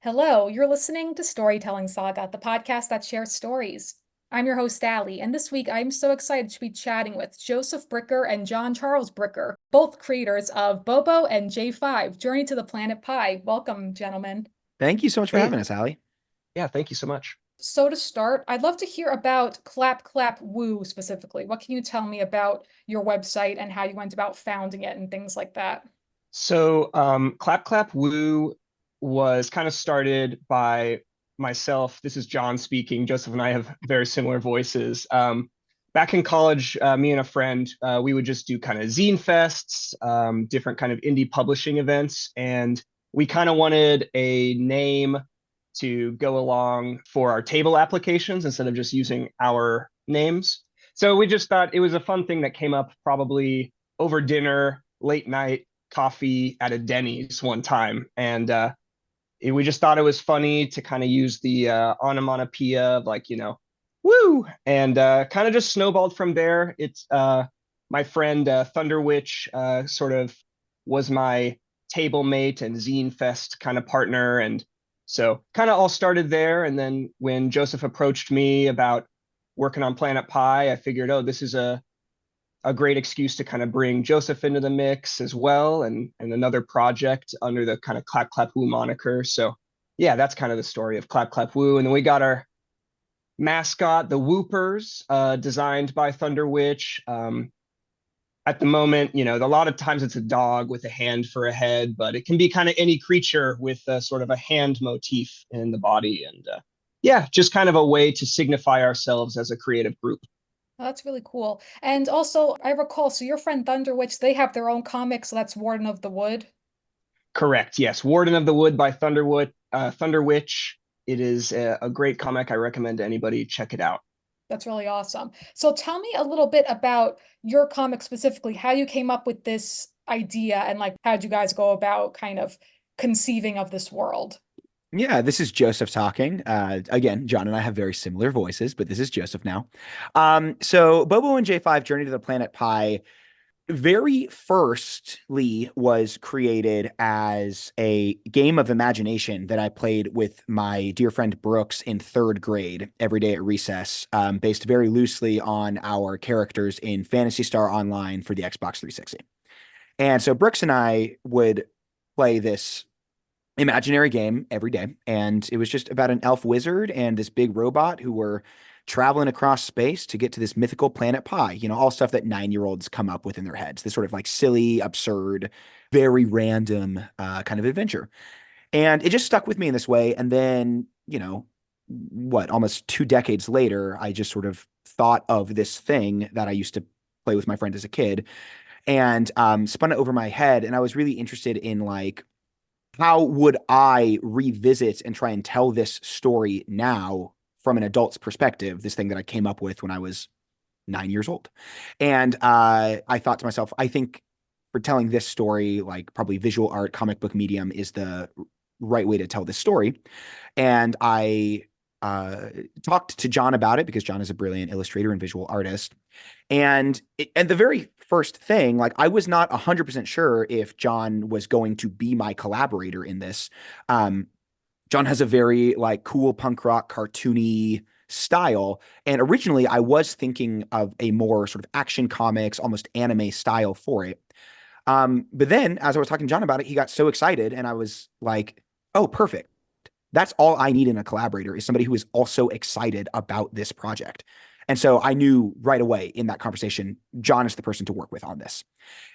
Hello, you're listening to Storytelling Saga, the podcast that shares stories. I'm your host, Allie, and this week I'm so excited to be chatting with Joseph Bricker and John Charles Bricker, both creators of Bobo and J-5, Journey to the Planet Pi. Welcome, gentlemen. Thank you so much for Hey, having us, Allie. yeah, thank you so much. So to start, I'd love to hear about Clap Clap Woo specifically. What can you tell me about your website and how you went about founding it and things like that? Clap Clap Woo was kind of started by myself. This is John speaking. Joseph and I have very similar voices. Back in college, me and a friend, we would just do kind of zine fests, different kind of indie publishing events, and we kind of wanted a name to go along for our table applications instead of just using our names. So we just thought it was a fun thing that came up probably over dinner, late night coffee at a Denny's one time, and we just thought it was funny to kind of use the onomatopoeia of like woo, and kind of just snowballed from there. It's my friend Thunder Witch sort of was my table mate and zine fest kind of partner, and so kind of all started there. And then when Joseph approached me about working on Planet Pi, I figured, oh, this is a great excuse to kind of bring Joseph into the mix as well, and another project under the kind of Clap Clap Woo moniker. So yeah, that's kind of the story of Clap Clap Woo. And then we got our mascot, the Whoopers, designed by Thunder Witch. At the moment, a lot of times it's a dog with a hand for a head, but it can be kind of any creature with sort of a hand motif in the body. And yeah, just kind of a way to signify ourselves as a creative group. Oh, that's really cool. And also, I recall, so your friend Thunder Witch, they have their own comic, so that's Warden of the Wood. Correct. Yes. Warden of the Wood by Thunder Witch. It is a great comic. I recommend to anybody check it out. That's really awesome. So tell me a little bit about your comic specifically, how you came up with this idea and like how'd you guys go about kind of conceiving of this world? Yeah, this is Joseph talking. Again, John and I have very similar voices, but this is Joseph now. So Bobo and J-5 Journey to the Planet Pi very firstly was created as a game of imagination that I played with my dear friend Brooks in third grade every day at recess, based very loosely on our characters in Phantasy Star Online for the Xbox 360. And so Brooks and I would play this imaginary game every day. And it was just about an elf wizard and this big robot who were traveling across space to get to this mythical planet Pi, all stuff that 9-year-olds come up with in their heads, this sort of like silly, absurd, very random kind of adventure. And it just stuck with me in this way. And then, almost 2 decades later, I just sort of thought of this thing that I used to play with my friend as a kid and spun it over my head. And I was really interested in like, how would I revisit and try and tell this story now from an adult's perspective, this thing that I came up with when I was 9 years old. And I thought to myself, I think for telling this story, like probably visual art, comic book medium is the right way to tell this story. And I talked to John about it because John is a brilliant illustrator and visual artist. And the very first thing, like I was not 100% sure if John was going to be my collaborator in this. John has a very like cool punk rock cartoony style. And originally I was thinking of a more sort of action comics, almost anime style for it. But then as I was talking to John about it, he got so excited and I was like, oh, perfect. That's all I need in a collaborator is somebody who is also excited about this project. And so I knew right away in that conversation, John is the person to work with on this.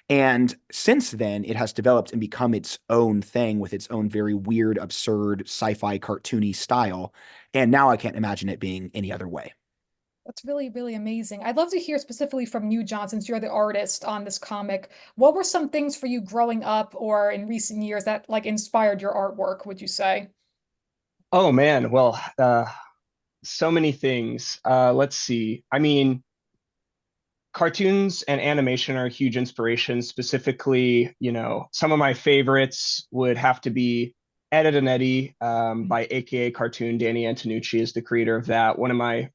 And since then, it has developed and become its own thing with its own very weird, absurd, sci-fi cartoony style. And now I can't imagine it being any other way. That's really, really amazing. I'd love to hear specifically from you, John, since you're the artist on this comic. What were some things for you growing up or in recent years that like inspired your artwork, would you say? Oh man, well, so many things. Let's see. I mean, cartoons and animation are a huge inspiration. Specifically, some of my favorites would have to be Ed, Edd and Eddy by AKA Cartoon. Danny Antonucci is the creator of that. One of my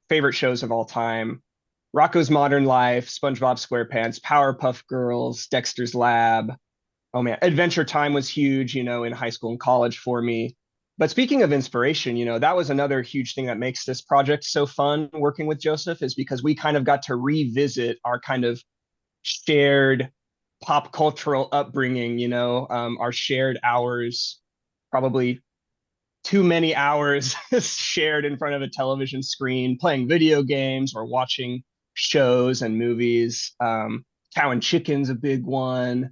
favorite shows of all time. Rocko's Modern Life, SpongeBob SquarePants, Powerpuff Girls, Dexter's Lab. Oh man, Adventure Time was huge, in high school and college for me. But speaking of inspiration, that was another huge thing that makes this project so fun working with Joseph, is because we kind of got to revisit our kind of shared pop cultural upbringing, our shared hours, probably too many hours shared in front of a television screen, playing video games or watching shows and movies. Cow and Chicken's a big one,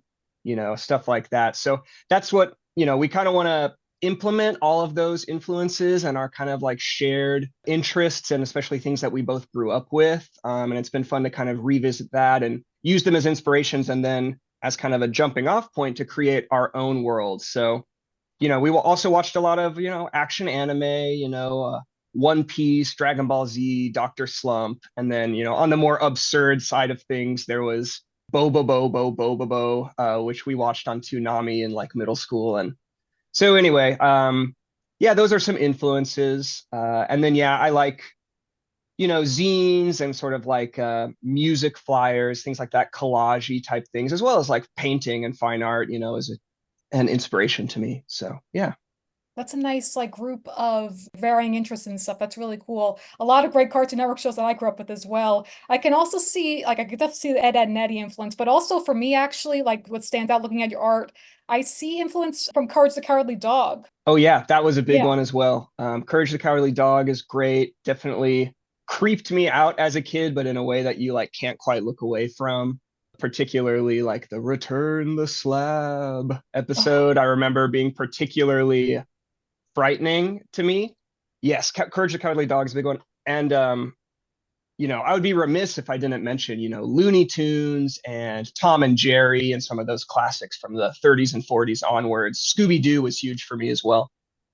stuff like that. So that's what, we kind of want to implement all of those influences and our kind of like shared interests, and especially things that we both grew up with. And it's been fun to kind of revisit that and use them as inspirations, and then as kind of a jumping off point to create our own world. So we also watched a lot of, action anime, One Piece, Dragon Ball Z, Doctor Slump. And then, on the more absurd side of things, there was Bobo, which we watched on Toonami in like middle school. And so anyway, yeah, those are some influences. And then, yeah, I like, zines and sort of like music flyers, things like that, collage type things, as well as like painting and fine art, as an inspiration to me. So yeah. That's a nice like group of varying interests and stuff. That's really cool. A lot of great Cartoon Network shows that I grew up with as well. I can also see like I could definitely see the Ed and Eddie influence, but also for me actually like what stands out looking at your art, I see influence from Courage the Cowardly Dog. Oh yeah, that was a big Yeah. one as well. Courage the Cowardly Dog is great. Definitely creeped me out as a kid, but in a way that you like can't quite look away from. Particularly like the Return the Slab Oh, episode. I remember being particularly frightening to me. Yes, Courage the Cowardly Dog is a big one. And I would be remiss if I didn't mention, Looney Tunes and Tom and Jerry and some of those classics from the 30s and 40s onwards. Scooby Doo was huge for me as well.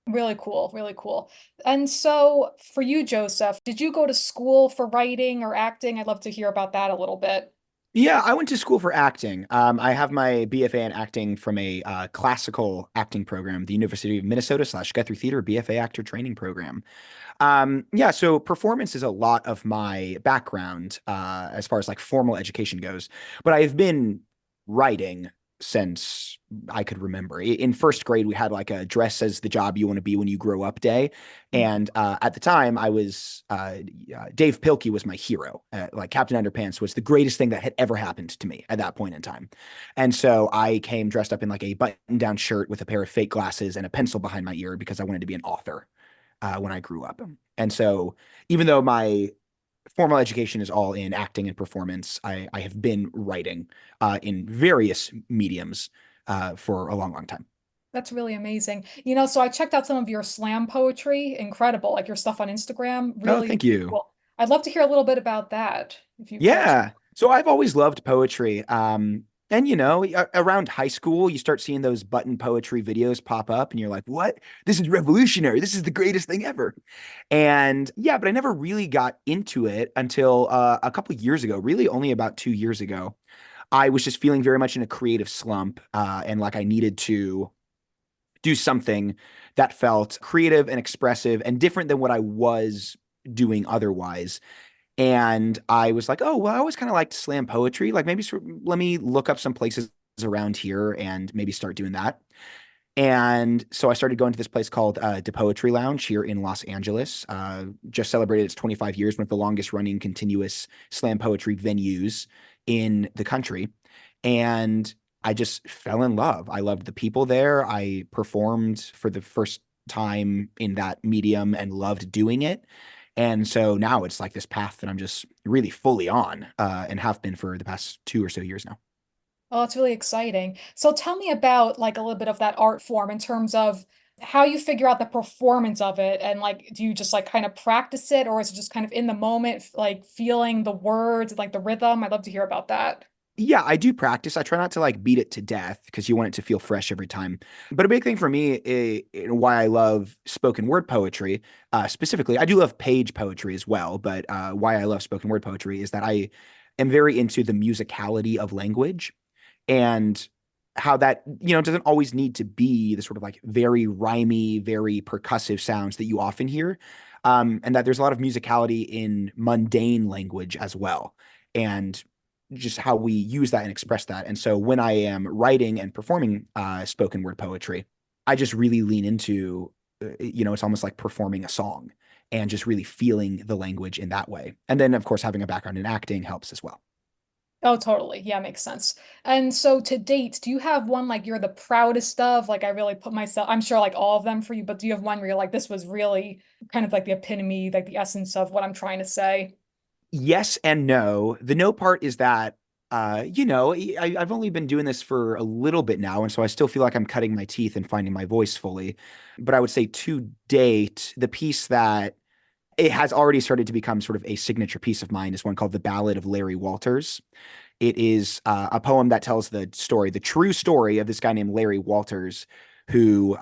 really cool, really cool. And so for you, Joseph, did you go to school for writing or acting? I'd love to hear about that a little bit. Yeah, I went to school for acting. I have my BFA in acting from a classical acting program, the University of Minnesota / Guthrie Theater BFA actor training program. Yeah, so performance is a lot of my background as far as like formal education goes, but I've been writing since I could remember. In first grade, we had like a dress as the job you want to be when you grow up day. And at the time, I was Dave Pilkey was my hero. Like Captain Underpants was the greatest thing that had ever happened to me at that point in time. And so I came dressed up in like a button-down shirt with a pair of fake glasses and a pencil behind my ear because I wanted to be an author when I grew up. And so, even though my formal education is all in acting and performance, I have been writing in various mediums for a long, long time. That's really amazing. So I checked out some of your slam poetry. Incredible. Like your stuff on Instagram. Oh, Really thank you. cool. I'd love to hear a little bit about that, if you could. Yeah. So I've always loved poetry. And around high school, you start seeing those button poetry videos pop up, and you're like, what? This is revolutionary. This is the greatest thing ever. And yeah, but I never really got into it until a couple of years ago, really only about 2 years ago. I was just feeling very much in a creative slump, and like I needed to do something that felt creative and expressive and different than what I was doing otherwise. And I was like, oh, well, I always kind of liked slam poetry. Like maybe let me look up some places around here and maybe start doing that. And so I started going to this place called the Poetry Lounge here in Los Angeles. Just celebrated its 25 years, one of the longest running continuous slam poetry venues in the country. And I just fell in love. I loved the people there. I performed for the first time in that medium and loved doing it. And so now it's like this path that I'm just really fully on and have been for the past 2 or so years now. Oh, it's really exciting. So tell me about like a little bit of that art form in terms of how you figure out the performance of it, and like do you just like kind of practice it, or is it just kind of in the moment, like feeling the words, like the rhythm? I'd love to hear about that. Yeah, I do practice. I try not to like beat it to death because you want it to feel fresh every time. But a big thing for me, why I love spoken word poetry, specifically, I do love page poetry as well. But why I love spoken word poetry is that I am very into the musicality of language and how that, doesn't always need to be the sort of like very rhymey, very percussive sounds that you often hear. And that there's a lot of musicality in mundane language as well. And just how we use that and express that. And so when I am writing and performing spoken word poetry, I just really lean into it's almost like performing a song and just really feeling the language in that way. And then, of course, having a background in acting helps as well. Oh, totally. Yeah, makes sense. And so to date, do you have one like you're the proudest of? Like I really put myself, I'm sure like all of them for you, but do you have one where you're like, this was really kind of like the epitome, like the essence of what I'm trying to say? Yes and no. The no part is that, I've only been doing this for a little bit now, and so I still feel like I'm cutting my teeth and finding my voice fully. But I would say to date, the piece that it has already started to become sort of a signature piece of mine is one called The Ballad of Larry Walters. It is a poem that tells the true story of this guy named Larry Walters, who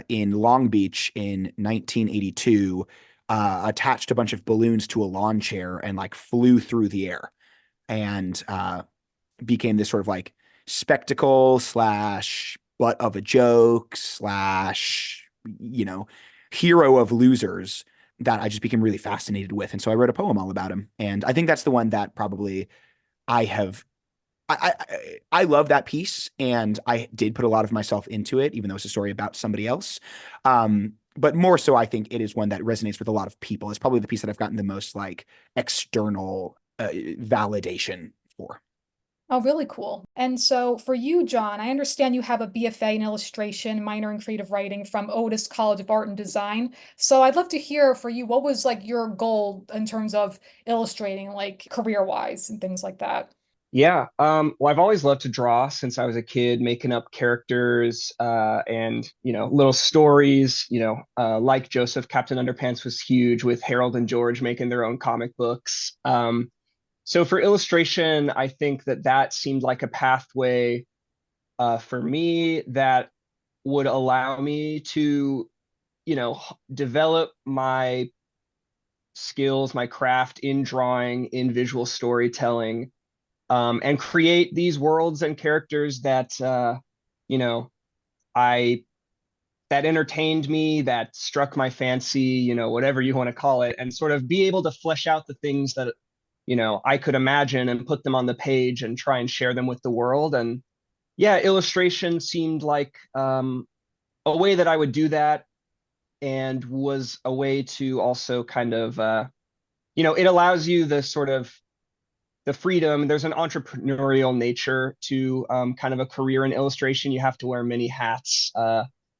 in Long Beach in 1982 attached a bunch of balloons to a lawn chair and like flew through the air and became this sort of like spectacle slash butt of a joke slash, you know, hero of losers that I just became really fascinated with. And so I wrote a poem all about him. And I think that's the one that probably I have I love that piece, and I did put a lot of myself into it, even though it's a story about somebody else. But more so, I think it is one that resonates with a lot of people. It's probably the piece that I've gotten the most like external validation for. Oh, really cool. And so for you, John, I understand you have a BFA in illustration, minor in creative writing from Otis College of Art and Design. So I'd love to hear for you, what was like your goal in terms of illustrating, like career-wise and things like that? Yeah. Well, I've always loved to draw since I was a kid, making up characters and little stories. Like Joseph, Captain Underpants was huge with Harold and George making their own comic books. So for illustration, I think that seemed like a pathway for me that would allow me to, develop my skills, my craft in drawing, in visual storytelling, and create these worlds and characters that you know I that entertained me, that struck my fancy, whatever you want to call it, and sort of be able to flesh out the things that I could imagine and put them on the page and try and share them with the world. And yeah, illustration seemed like a way that I would do that, and was a way to also kind of it allows you the sort of the freedom. There's an entrepreneurial nature to kind of a career in illustration. You have to wear many hats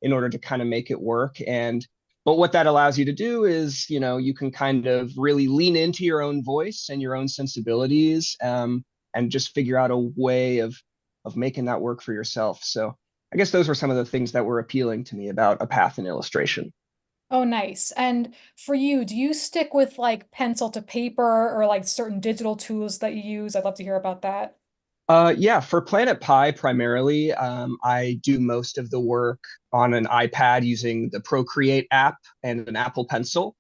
in order to kind of make it work. And but what that allows you to do is, you can kind of really lean into your own voice and your own sensibilities, and just figure out a way of making that work for yourself. So I guess those were some of the things that were appealing to me about a path in illustration. Oh, nice. And for you, do you stick with like pencil to paper or like certain digital tools that you use? I'd love to hear about that. Yeah, for Planet Pi primarily, I do most of the work on an iPad using the Procreate app and an Apple Pencil.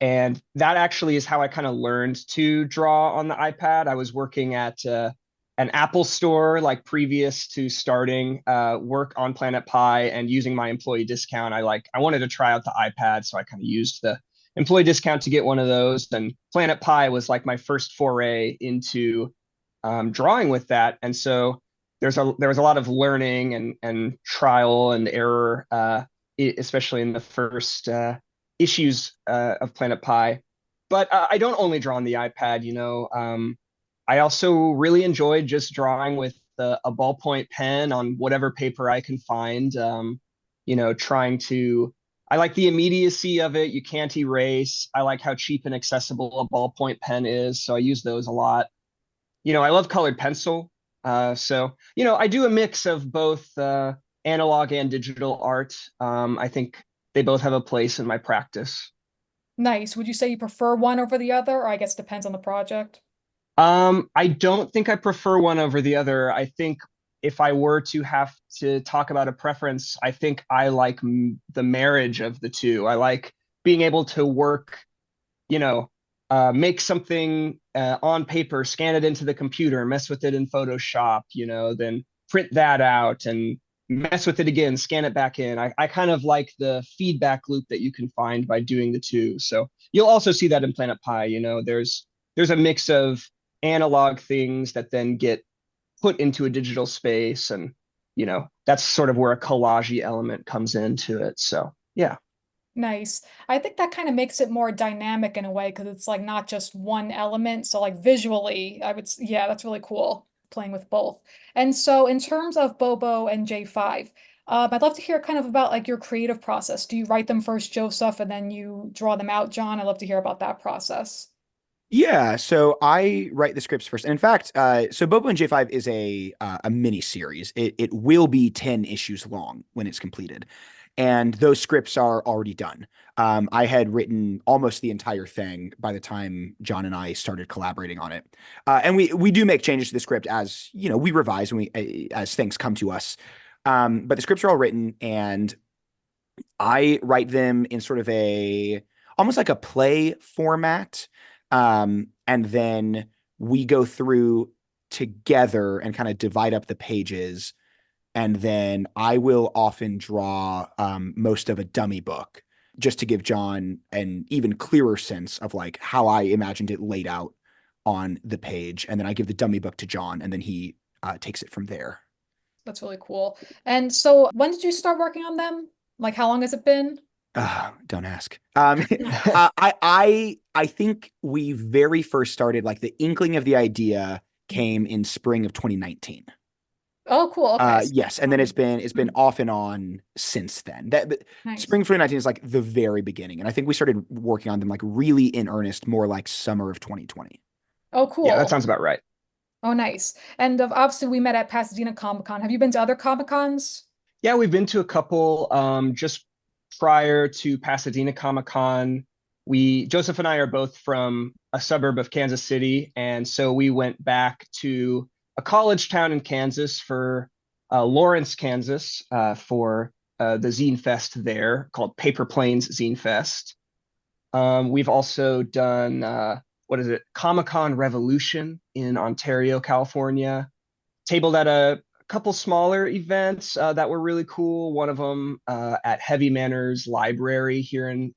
And that actually is how I kind of learned to draw on the iPad. I was working at an Apple store like previous to starting work on Planet Pi, and using my employee discount. I wanted to try out the iPad, so I kind of used the employee discount to get one of those. And Planet Pi was like my first foray into drawing with that. And so there was a lot of learning and trial and error, especially in the first issues of Planet Pi. But I don't only draw on the iPad. I also really enjoyed just drawing with a ballpoint pen on whatever paper I can find. Trying to. I like the immediacy of it. You can't erase. I like how cheap and accessible a ballpoint pen is, so I use those a lot. I love colored pencil. So, I do a mix of both analog and digital art. I think they both have a place in my practice. Nice. Would you say you prefer one over the other, or I guess depends on the project? I don't think I prefer one over the other. I think if I were to have to talk about a preference, I think I like the marriage of the two. I like being able to work, you know, make something on paper, scan it into the computer, mess with it in Photoshop, then print that out and mess with it again, scan it back in. I kind of like the feedback loop that you can find by doing the two. So you'll also see that in Planet Pi. There's a mix of analog things that then get put into a digital space, and that's sort of where a collage element comes into it. So yeah. Nice. I think that kind of makes it more dynamic in a way because it's like not just one element. So like visually, yeah, that's really cool playing with both. And so in terms of Bobo and J5, I'd love to hear kind of about like your creative process. Do you write them first, Joseph, and then you draw them out, John? I'd love to hear about that process. Yeah, so I write the scripts first. And in fact, so Bobo and J5 is a mini series. It will be 10 issues long when it's completed. And those scripts are already done. I had written almost the entire thing by the time John and I started collaborating on it. And we do make changes to the script as, you know, we revise and we as things come to us. But the scripts are all written, and I write them in sort of a almost like a play format. And then we go through together and kind of divide up the pages. And then I will often draw most of a dummy book just to give John an even clearer sense of like how I imagined it laid out on the page. And then I give the dummy book to John, and then he takes it from there. That's really cool. And so when did you start working on them? Like how long has it been? Don't ask. I think we very first started, like the inkling of the idea came in spring of 2019. Oh, cool. Okay. Yes, and then it's been off and on since then. Nice. Spring of 2019 is like the very beginning, and I think we started working on them like really in earnest more like summer of 2020. Oh, Yeah, that cool. sounds about right. Oh, nice. And obviously we met at Pasadena Comic Con. Have you been to other Comic Cons? Yeah, we've been to a couple just prior to Pasadena Comic Con. Joseph and I are both from a suburb of Kansas City, and so we went back to a college town in Kansas for Lawrence, Kansas, for the Zine Fest there called Paper Planes Zine Fest. We've also done what is it, Comic Con Revolution in Ontario, California. Tabled at a couple smaller events that were really cool. One of them at Heavy Manners Library here in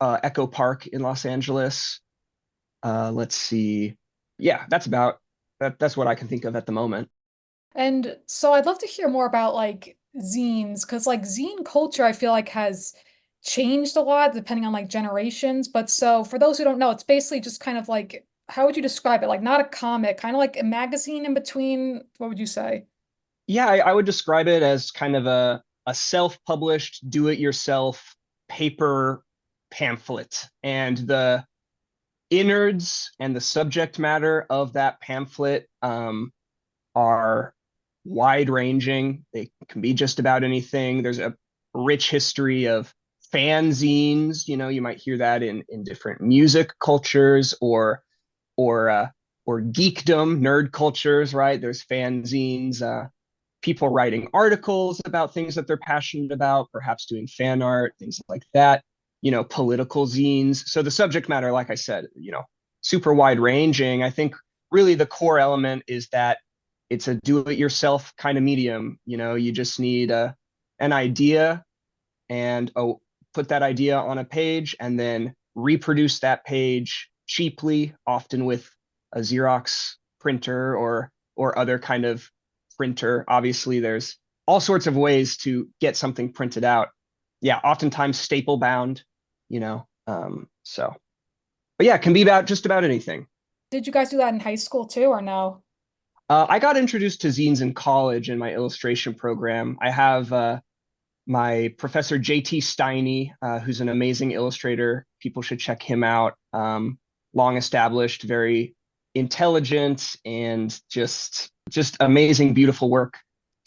Echo Park in Los Angeles. Let's see. Yeah, that's what I can think of at the moment. And so I'd love to hear more about like zines, because like zine culture, I feel like has changed a lot depending on like generations. But so for those who don't know, it's basically just kind of like, how would you describe it? Like not a comic, kind of like a magazine in between. What would you say? Yeah, I would describe it as kind of a self-published, do-it-yourself paper pamphlet. And the innards and the subject matter of that pamphlet are wide ranging. They can be just about anything. There's a rich history of fanzines. You know, you might hear that in different music cultures or or geekdom, nerd cultures, right? There's fanzines, people writing articles about things that they're passionate about, perhaps doing fan art, things like that. You know, political zines. So the subject matter, like I said, you know, super wide ranging. I think really the core element is that it's a do-it-yourself kind of medium. You know, you just need an idea and put that idea on a page and then reproduce that page cheaply, often with a Xerox printer or other kind of printer. Obviously, there's all sorts of ways to get something printed out. Yeah, oftentimes staple bound, you know. So, but yeah, it can be about just about anything. Did you guys do that in high school too, or no? I got introduced to zines in college in my illustration program. I have my professor JT Steiny, who's an amazing illustrator. People should check him out. Long established, very intelligent, and just amazing, beautiful work.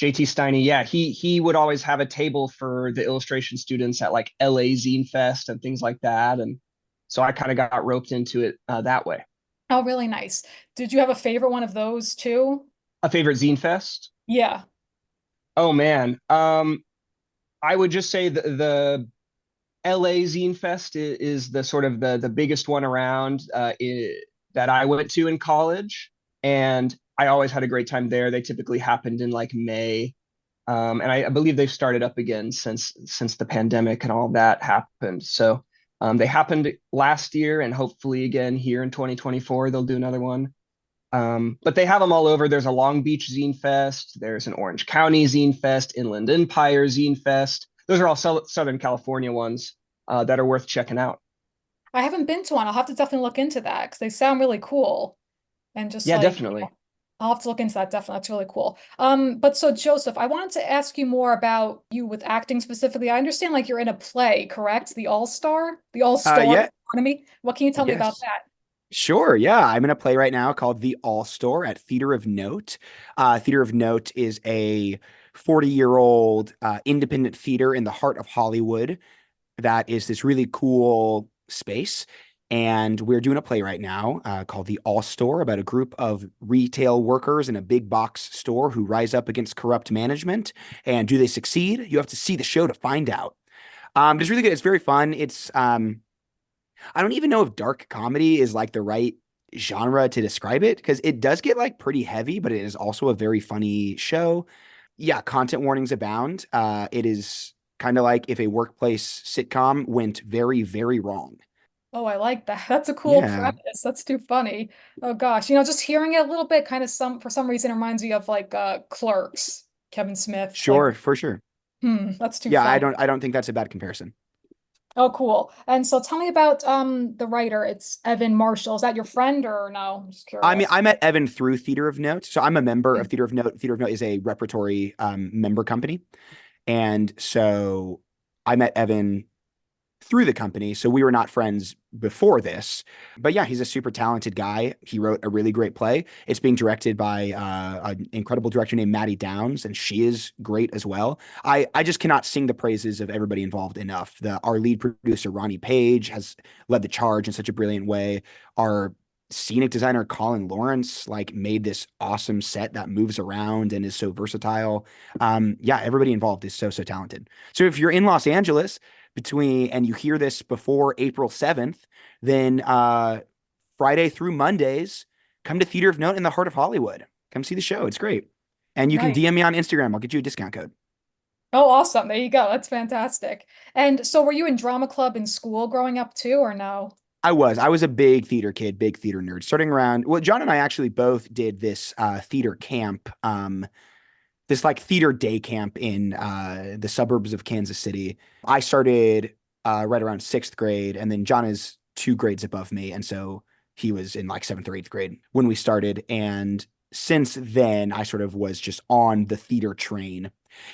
JT Steiny, yeah, he would always have a table for the illustration students at like LA Zine Fest and things like that, and so I kind of got roped into it that way. Oh, really nice. Did you have a favorite one of those too? A favorite Zine Fest? Yeah. Oh man, I would just say the LA Zine Fest is the sort of the biggest one around that I went to in college, and I always had a great time there. They typically happened in like May, and I believe they've started up again since the pandemic and all that happened. So they happened last year, and hopefully again here in 2024 they'll do another one. But they have them all over. There's a Long Beach Zine Fest. There's an Orange County Zine Fest, Inland Empire Zine Fest. Those are all Southern California ones. that are worth checking out. I haven't been to one. I'll have to definitely look into that because they sound really cool. And just Yeah, like, definitely. I'll have to look into that definitely. That's really cool. But so Joseph, I wanted to ask you more about you with acting specifically. I understand like you're in a play, correct? The All-Star? The All-Store, Yeah, pardon me. What can you tell me about yes. that? Sure. Yeah. I'm in a play right now called The All Store at Theater of Note. Theater of Note is a 40-year-old independent theater in the heart of Hollywood that is this really cool space. And we're doing a play right now called The All Store about a group of retail workers in a big box store who rise up against corrupt management. And do they succeed? You have to see the show to find out. But it's really good. It's very fun. I don't even know if dark comedy is like the right genre to describe it because it does get like pretty heavy, but it is also a very funny show. Yeah, content warnings abound. It is kind of like if a workplace sitcom went very, very wrong. Oh, I like that. That's a cool Yeah, premise. That's too funny. Oh gosh, just hearing it a little bit kind of for some reason reminds me of like Clerks, Kevin Smith. Like, sure, for sure. that's too Yeah, funny. I don't think that's a bad comparison. Oh, cool. And so tell me about the writer. It's Evan Marshall. Is that your friend or no? I'm just I mean, curious. I met Evan through Theater of Note. So I'm a member Hmm. of Theater of Note. Theater of Note is a repertory member company. And so I met Evan through the company. So we were not friends before this. But yeah, he's a super talented guy. He wrote a really great play. It's being directed by an incredible director named Maddie Downs, and she is great as well. I just cannot sing the praises of everybody involved enough. Our lead producer, Ronnie Page, has led the charge in such a brilliant way. Our scenic designer Colin Lawrence like made this awesome set that moves around and is so versatile. Yeah, everybody involved is so talented. So if you're in Los Angeles and you hear this before April 7th, then Friday through Mondays, come to Theater of Note in the heart of Hollywood. Come see the show. It's great. And you can Nice. DM me on Instagram. I'll get you a discount code. Oh, awesome. There you go. That's fantastic. And so were you in drama club in school growing up too, or no? I was a big theater kid, big theater nerd. Starting around, well, John and I actually both did this theater camp, this like theater day camp in the suburbs of Kansas City. I started right around sixth grade, and then John is 2 grades above me, and so he was in like seventh or eighth grade when we started. And since then, I sort of was just on the theater train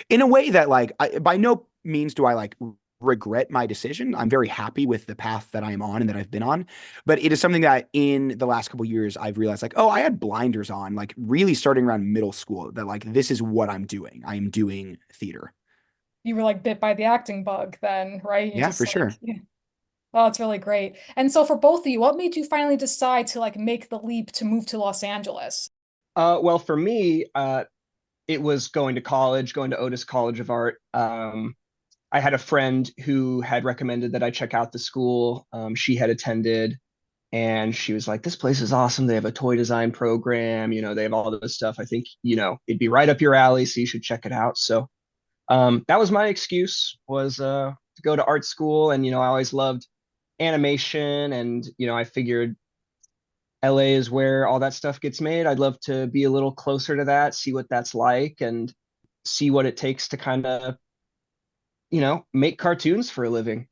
in a way that like by no means do I like regret my decision. I'm very happy with the path that I am on and that I've been on. But it is something that in the last couple of years I've realized like, oh, I had blinders on, like really starting around middle school, that like this is what I'm doing. I am doing theater. You were like bit by the acting bug then, right? You Yeah, just for like, sure. yeah. Oh, it's really great. And so for both of you, what made you finally decide to like make the leap to move to Los Angeles? Well, for me, it was going to college, going to Otis College of Art. I had a friend who had recommended that I check out the school. She had attended, and she was like, "This place is awesome. They have a toy design program. They have all this stuff. I think it'd be right up your alley, so you should check it out." So that was my excuse, was to go to art school, and I always loved animation, and I figured LA is where all that stuff gets made. I'd love to be a little closer to that, see what that's like, and see what it takes to kind of make cartoons for a living.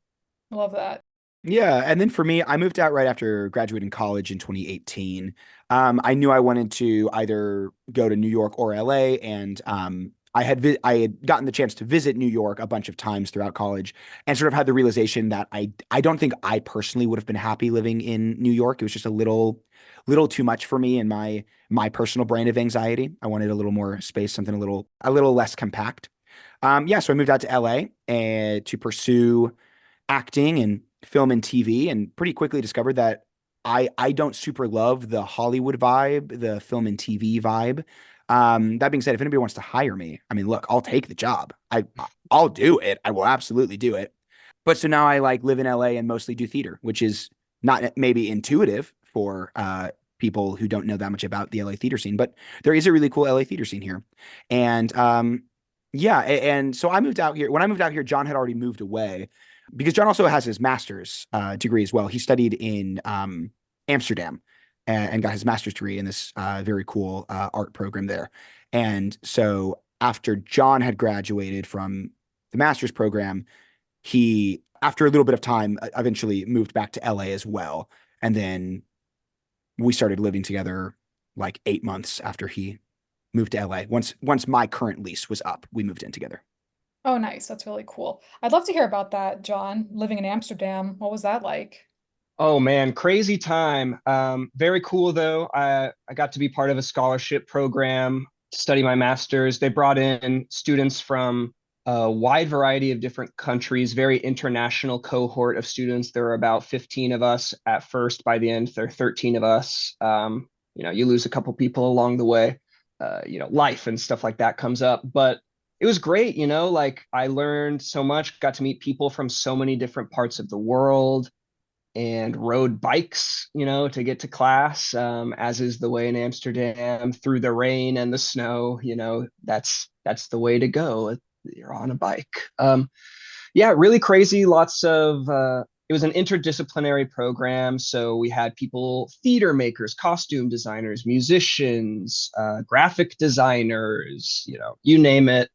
Love that. Yeah, and then for me, I moved out right after graduating college in 2018. I knew I wanted to either go to New York or LA, and I had gotten the chance to visit New York a bunch of times throughout college, and sort of had the realization that I don't think I personally would have been happy living in New York. It was just a little too much for me and my personal brand of anxiety. I wanted a little more space, something a little less compact. Yeah, so I moved out to LA and to pursue acting and film and TV, and pretty quickly discovered that I don't super love the Hollywood vibe, the film and TV vibe. That being said, if anybody wants to hire me, I mean, look, I'll take the job. I'll do it. I will absolutely do it. But so now I like live in LA and mostly do theater, which is not maybe intuitive for people who don't know that much about the LA theater scene, but there is a really cool LA theater scene here. And yeah, and so I moved out here. When I moved out here, John had already moved away because John also has his master's degree as well. He studied in Amsterdam and got his master's degree in this very cool art program there. And so after John had graduated from the master's program, he After a little bit of time, eventually moved back to LA as well. And then we started living together like 8 months after he moved to LA. Once my current lease was up, we moved in together. Oh, nice. That's really cool. I'd love to hear about that, John, living in Amsterdam. What was that like? Oh man, crazy time. Very cool though. I got to be part of a scholarship program to study my master's. They brought in students from a wide variety of different countries, very international cohort of students. There were about 15 of us at first. By the end, there are 13 of us. You lose a couple people along the way. Life and stuff like that comes up, but it was great. Like I learned so much, got to meet people from so many different parts of the world and rode bikes, to get to class, as is the way in Amsterdam through the rain and the snow. That's the way to go. You're on a bike. Yeah, really crazy. Lots of it was an interdisciplinary program, so we had people, theater makers, costume designers, musicians, graphic designers, you name it,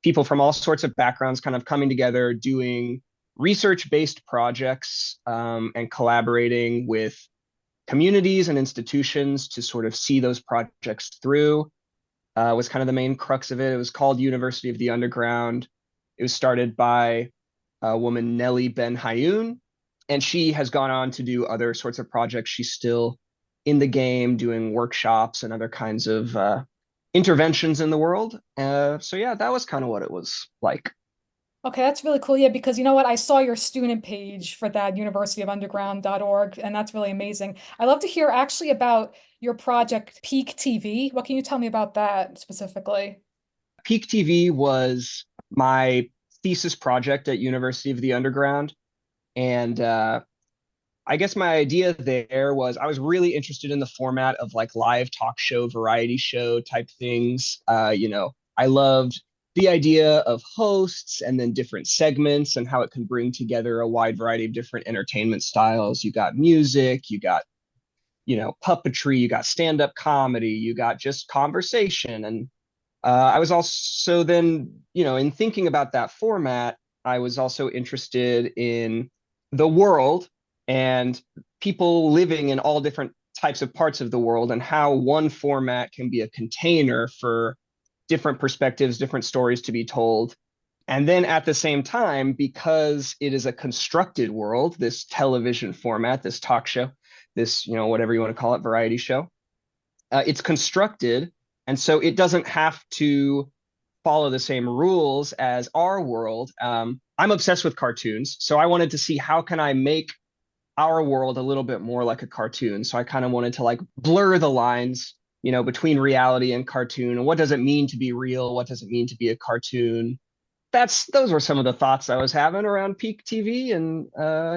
people from all sorts of backgrounds kind of coming together doing research-based projects, and collaborating with communities and institutions to sort of see those projects through. Was kind of the main crux of it. It was called University of the Underground. It was started by a woman, Nelly Ben Hayoun, and she has gone on to do other sorts of projects. She's still in the game doing workshops and other kinds of interventions in the world. So yeah, that was kind of what it was like. Okay, that's really cool. Yeah, because you know what? I saw your student page for that universityofunderground.org, and that's really amazing. I'd love to hear actually about your project Peak TV. What can you tell me about that specifically? Peak TV was my thesis project at University of the Underground, and I guess my idea there was I was really interested in the format of like live talk show, variety show type things. I loved the idea of hosts and then different segments and how it can bring together a wide variety of different entertainment styles. You got music, you got, puppetry, you got stand-up comedy, you got just conversation. And I was also then, in thinking about that format, I was also interested in the world and people living in all different types of parts of the world and how one format can be a container for different perspectives, different stories to be told. And then at the same time, because it is a constructed world, this television format, this talk show, this, whatever you want to call it, variety show, it's constructed. And so it doesn't have to follow the same rules as our world. I'm obsessed with cartoons, so I wanted to see how can I make our world a little bit more like a cartoon. So I kind of wanted to like blur the lines, between reality and cartoon. And what does it mean to be real? What does it mean to be a cartoon? Those were some of the thoughts I was having around Peak TV. And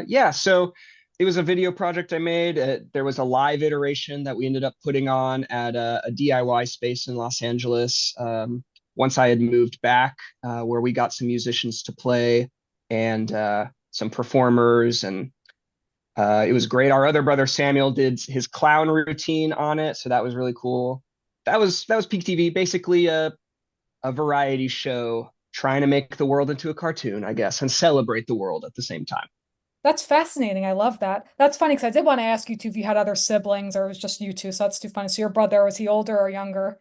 yeah, so it was a video project I made. There was a live iteration that we ended up putting on at a DIY space in Los Angeles. Once I had moved back, where we got some musicians to play and some performers, and it was great. Our other brother Samuel did his clown routine on it, so that was really cool. That was Peak TV, basically a variety show trying to make the world into a cartoon, I guess, and celebrate the world at the same time. That's fascinating. I love that. That's funny because I did want to ask you too if you had other siblings or it was just you two. So that's too funny. So your brother, was he older or younger?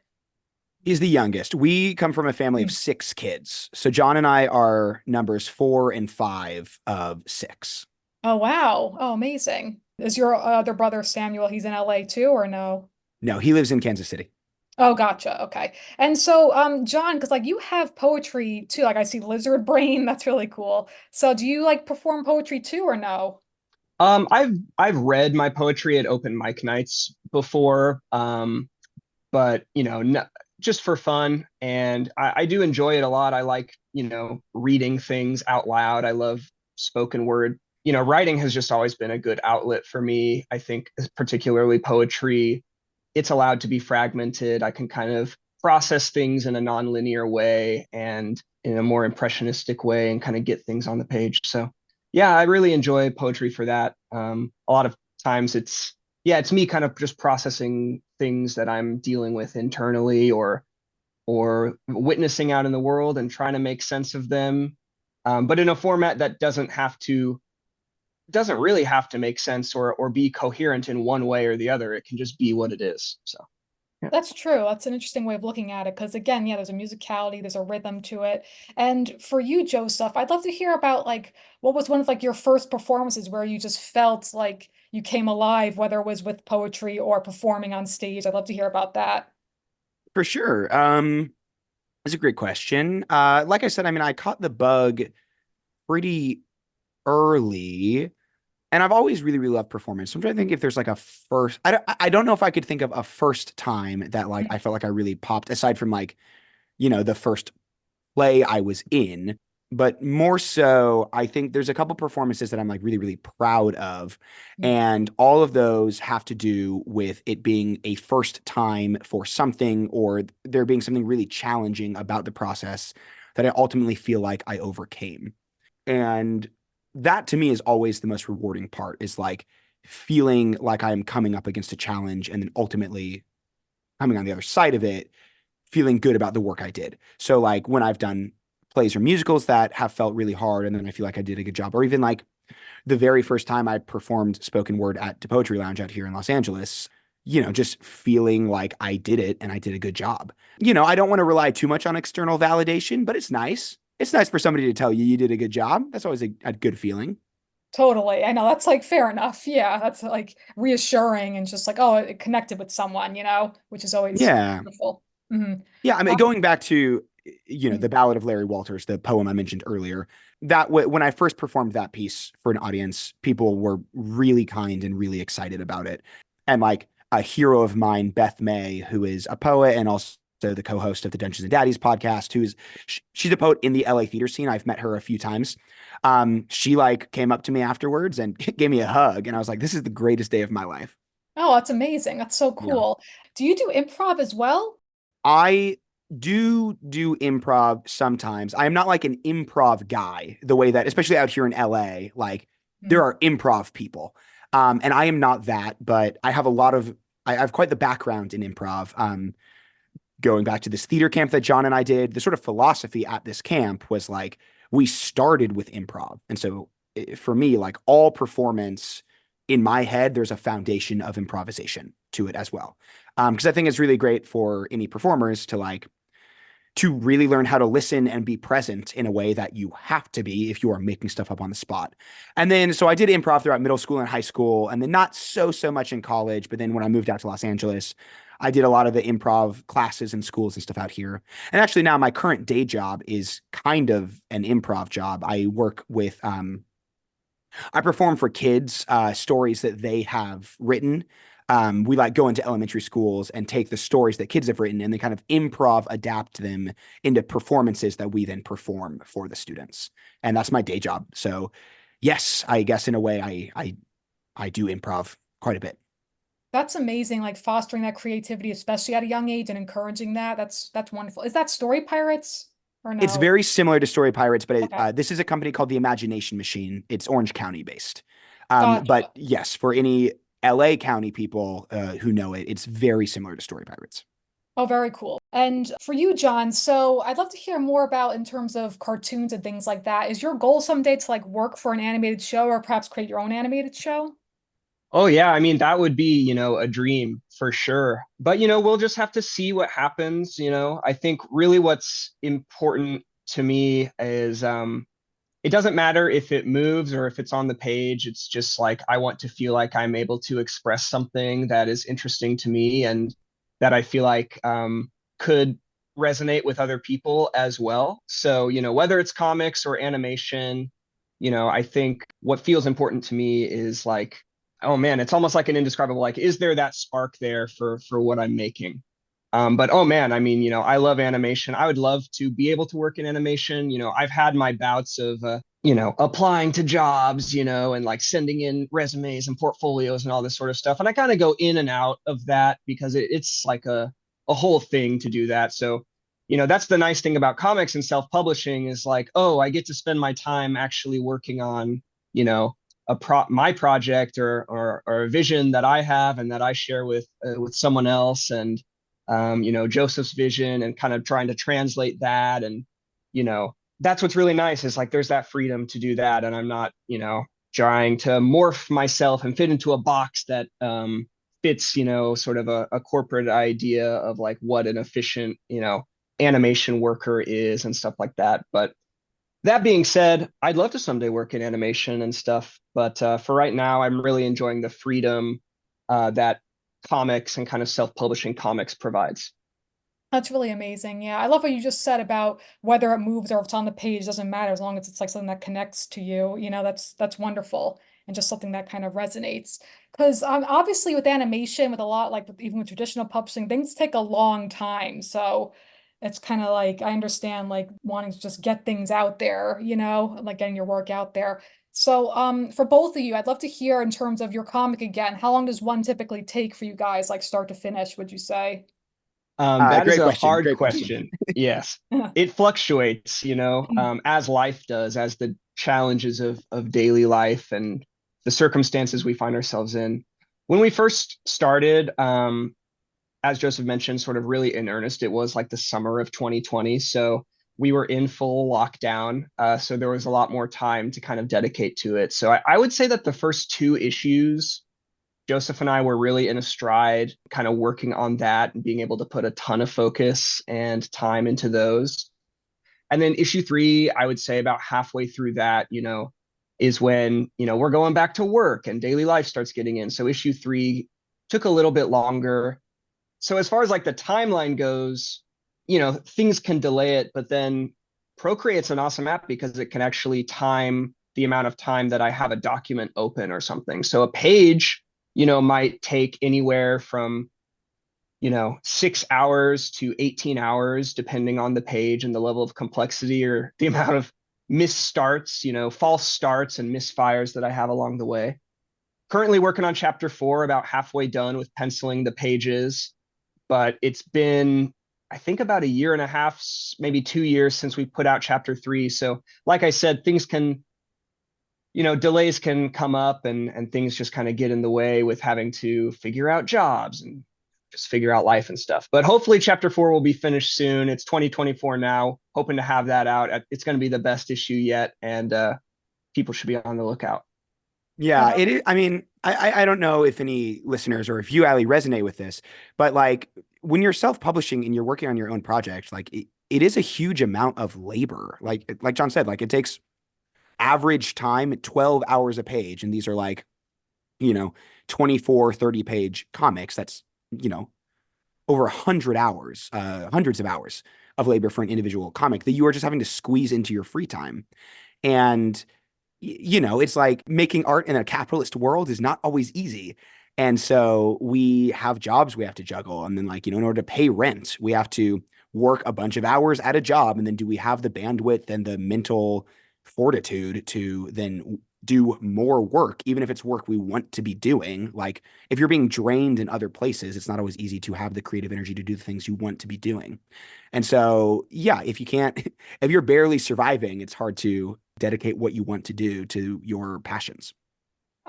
He's the youngest. We come from a family of Hmm. 6 kids. So John and I are numbers 4 and 5 of 6. Oh, wow. Oh, amazing. Is your other brother Samuel, he's in LA too, or no? No, he lives in Kansas City. Oh, gotcha. Okay. And so, John, because like you have poetry too. Like I see Lizard Brain. That's really cool. So do you like perform poetry too, or no? I've read my poetry at open mic nights before, but no, just for fun, and I do enjoy it a lot. I like reading things out loud. I love spoken word. Writing has just always been a good outlet for me. I think particularly poetry, it's allowed to be fragmented. I can kind of process things in a nonlinear way and in a more impressionistic way and kind of get things on the page. So yeah, I really enjoy poetry for that. A lot of times it's me kind of just processing things that I'm dealing with internally or witnessing out in the world and trying to make sense of them. but in a format that doesn't really have to make sense or be coherent in one way or the other. It can just be what it is. So yeah. That's true. That's an interesting way of looking at it because again, yeah, there's a musicality, there's a rhythm to it. And for you, Joseph, I'd love to hear about like what was one of like your first performances where you just felt like you came alive, whether it was with poetry or performing on stage. I'd love to hear about that. For sure. That's a great question. Like I said, I mean, I caught the bug pretty early, and I've always really, really loved performance. So I'm trying to think if there's like a first. I don't know if I could think of a first time that like I felt like I really popped, aside from like, the first play I was in. But more so, I think there's a couple performances that I'm like really, really proud of. Mm. And all of those have to do with it being a first time for something, or there being something really challenging about the process that I ultimately feel like I overcame. And that to me is always the most rewarding part, is like feeling like I'm coming up against a challenge and then ultimately coming on the other side of it feeling good about the work I did. So like when I've done plays or musicals that have felt really hard and then I feel like I did a good job, or even like the very first time I performed spoken word at the Poetry Lounge out here in Los Angeles, just feeling like I did it and I did a good job. I don't want to rely too much on external validation, but it's nice. It's nice for somebody to tell you you did a good job. That's always a good feeling. Totally. I know that's like fair enough. Yeah, that's like reassuring and just like, oh, it connected with someone, which is always Yeah. wonderful. Hmm. Yeah, I mean, going back to Mhm. the Ballad of Larry Walters, the poem I mentioned earlier, when I first performed that piece for an audience, people were really kind and really excited about it. And like a hero of mine, Beth May, who is a poet and also the co-host of the Dungeons and Daddies podcast, she's a poet in the LA theater scene. I've met her a few times. She like came up to me afterwards and gave me a hug, and I was like, "This is the greatest day of my life." Oh, that's amazing. That's so Yeah. cool. Do you do improv as well? I do improv sometimes. I am not like an improv guy, the way that, especially out here in LA, like there Mm. are improv people. And I am not that, but I have quite the background in improv. Going back to this theater camp that John and I did, the sort of philosophy at this camp was like, we started with improv. And so for me, like all performance in my head, there's a foundation of improvisation to it as well. Because I think it's really great for any performers to really learn how to listen and be present in a way that you have to be if you are making stuff up on the spot. And then, so I did improv throughout middle school and high school, and then not so much in college. But then when I moved out to Los Angeles, I did a lot of the improv classes and schools and stuff out here. And actually, now my current day job is kind of an improv job. I perform for kids, stories that they have written. We like go into elementary schools and take the stories that kids have written and then kind of improv adapt them into performances that we then perform for the students. And that's my day job. So yes, I guess in a way I do improv quite a bit. That's amazing, like fostering that creativity, especially at a young age and encouraging that. That's wonderful. Is that Story Pirates or It's no? very similar to Story Pirates, but Okay. this is a company called the Imagination Machine. It's Orange County based. Gotcha. But yes, for any LA County people who know it, it's very similar to Story Pirates. Oh, very cool. And for you, John, so I'd love to hear more about in terms of cartoons and things like that. Is your goal someday to like work for an animated show or perhaps create your own animated show? Oh yeah, I mean that would be, a dream for sure. But we'll just have to see what happens. I think really what's important to me is it doesn't matter if it moves or if it's on the page. It's just like I want to feel like I'm able to express something that is interesting to me and that I feel like could resonate with other people as well. So, whether it's comics or animation, I think what feels important to me is like, oh man, it's almost like an indescribable, like, is there that spark there for what I'm making? But oh man, I mean, I love animation. I would love to be able to work in animation. I've had my bouts of, applying to jobs, and like sending in resumes and portfolios and all this sort of stuff. And I kind of go in and out of that because it's like a whole thing to do that. So, that's the nice thing about comics and self-publishing is like, oh, I get to spend my time actually working on, you know, my project or a vision that I have and that I share with someone else. And Joseph's vision and kind of trying to translate that and, you know, that's what's really nice is like there's that freedom to do that, and I'm not, trying to morph myself and fit into a box that fits, sort of a corporate idea of like what an efficient, animation worker is and stuff like that. But that being said, I'd love to someday work in animation and stuff, but for right now, I'm really enjoying the freedom that comics and kind of self-publishing comics provides. That's really amazing. Yeah, I love what you just said about whether it moves or if it's on the page doesn't matter as long as it's like something that connects to you. That's wonderful and just something that kind of resonates. Because obviously with animation, with a lot like even with traditional publishing, things take a long time. So it's kind of like I understand like wanting to just get things out there, like getting your work out there. So for both of you, I'd love to hear in terms of your comic again. How long does one typically take for you guys, like start to finish, would you say? That is Great a question. hard Great question. question. Yes, it fluctuates, as life does, as the challenges of daily life and the circumstances we find ourselves in. When we first started, as Joseph mentioned, sort of really in earnest, it was like the summer of 2020. So we were in full lockdown. So there was a lot more time to kind of dedicate to it. So I would say that the first two issues Joseph and I were really in a stride, kind of working on that and being able to put a ton of focus and time into those. And then issue three, I would say about halfway through that, is when, we're going back to work and daily life starts getting in. So issue three took a little bit longer. So as far as like the timeline goes, things can delay it, but then Procreate's an awesome app because it can actually time the amount of time that I have a document open or something. So a page, might take anywhere from, 6 hours to 18 hours, depending on the page and the level of complexity or the amount of misstarts, false starts and misfires that I have along the way. Currently working on chapter 4, about halfway done with penciling the pages, but it's been, I think, about a year and a half, maybe 2 years since we put out chapter 3. So like I said, things can, delays can come up, and things just kind of get in the way with having to figure out jobs and just figure out life and stuff. But hopefully chapter 4 will be finished soon. It's 2024 now, hoping to have that out. It's going to be the best issue yet, and people should be on the lookout. Yeah, it is. I mean, I don't know if any listeners or if you, Ali, resonate with this, but like when you're self-publishing and you're working on your own project, like it is a huge amount of labor. Like John said, like it takes average time 12 hours a page, and these are like, you know, 24, 30-page comics. That's, you know, over 100 hours, hundreds of hours of labor for an individual comic that you are just having to squeeze into your free time. And it's like making art in a capitalist world is not always easy. And so we have jobs we have to juggle. And then, like, in order to pay rent, we have to work a bunch of hours at a job. And then do we have the bandwidth and the mental fortitude to then do more work, even if it's work we want to be doing? Like, if you're being drained in other places, it's not always easy to have the creative energy to do the things you want to be doing. And so, yeah, if you can't, if you're barely surviving, it's hard to dedicate what you want to do to your passions.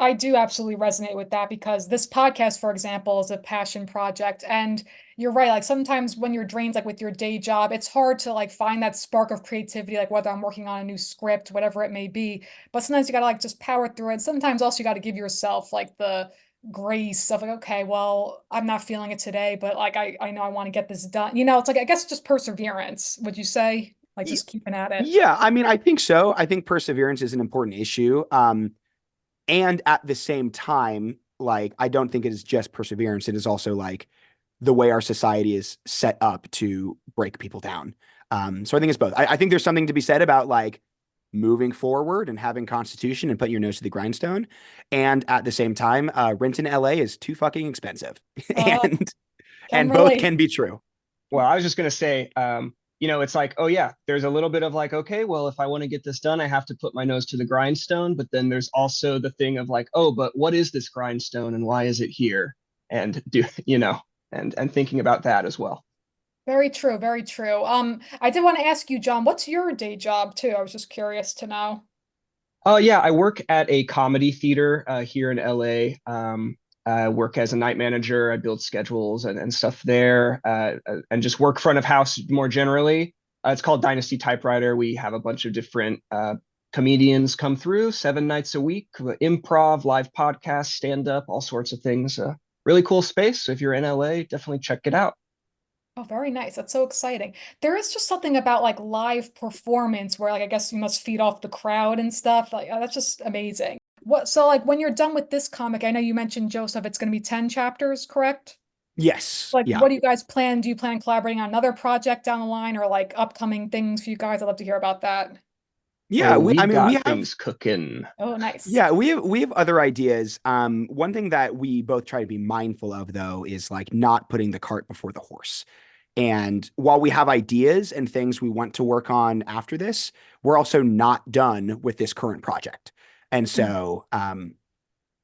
I do absolutely resonate with that because this podcast, for example, is a passion project. And you're right, like sometimes when you're drained, like with your day job, it's hard to like find that spark of creativity, like whether I'm working on a new script, whatever it may be. But sometimes you gotta like just power through it. Sometimes also you gotta give yourself like the grace of like, okay, well, I'm not feeling it today, but like I know I want to get this done. It's like I guess just perseverance, would you say? Like Y- just keeping at it. Yeah, I mean, I think so. I think perseverance is an important issue. And at the same time, like, I don't think it is just perseverance. It is also like the way our society is set up to break people down. So I think it's both. I think there's something to be said about like moving forward and having constitution and putting your nose to the grindstone. And at the same time, rent in LA is too fucking expensive. Uh, and can and both relate. can be true. Well, I was just going to say, it's like, oh yeah, there's a little bit of like, okay, well, if I want to get this done, I have to put my nose to the grindstone. But then there's also the thing of like, oh, but what is this grindstone and why is it here? And and thinking about that as well. Very true, very true. I did want to ask you, John, what's your day job too? I was just curious to know. Oh yeah, I work at a comedy theater here in LA. I work as a night manager. I build schedules and stuff there, and just work front of house more generally. It's called Dynasty Typewriter. We have a bunch of different comedians come through 7 nights a week, improv, live podcast, stand up, all sorts of things. Really cool space. So if you're in LA, definitely check it out. Oh, very nice. That's so exciting. There is just something about like live performance where like I guess you must feed off the crowd and stuff. Like that's just amazing. What so like when you're done with this comic, I know you mentioned Joseph, it's going to be 10 chapters, correct? Yes. Like Yeah. what do you guys plan? Do you plan collaborating on another project down the line or like upcoming things for you guys? I'd love to hear about that. Yeah. Oh, I we've mean, we got have, things cooking. Oh, nice. yeah, we have other ideas. One thing that we both try to be mindful of though is like not putting the cart before the horse. And while we have ideas and things we want to work on after this, we're also not done with this current project. And Mhm. so,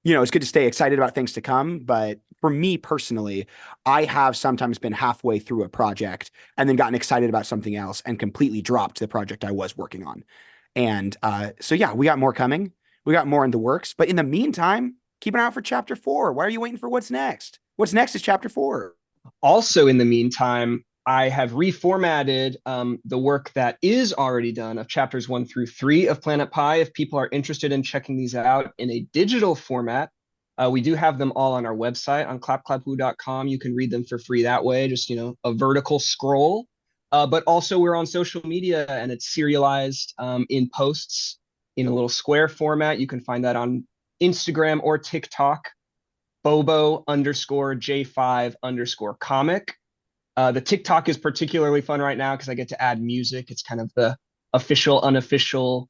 it's good to stay excited about things to come. But for me personally, I have sometimes been halfway through a project and then gotten excited about something else and completely dropped the project I was working on. And so, yeah, we got more coming. We got more in the works. But in the meantime, keep an eye out for chapter 4. Why are you waiting for what's next? What's next is chapter 4. Also, in the meantime, I have reformatted the work that is already done of chapters 1 through 3 of Planet Pi. If people are interested in checking these out in a digital format, we do have them all on our website on clapclapwoo.com. You can read them for free that way, just, a vertical scroll. But also, we're on social media and it's serialized in posts in a little square format. You can find that on Instagram or TikTok. Bobo underscore J5 underscore comic. The TikTok is particularly fun right now because I get to add music. It's kind of the official, unofficial,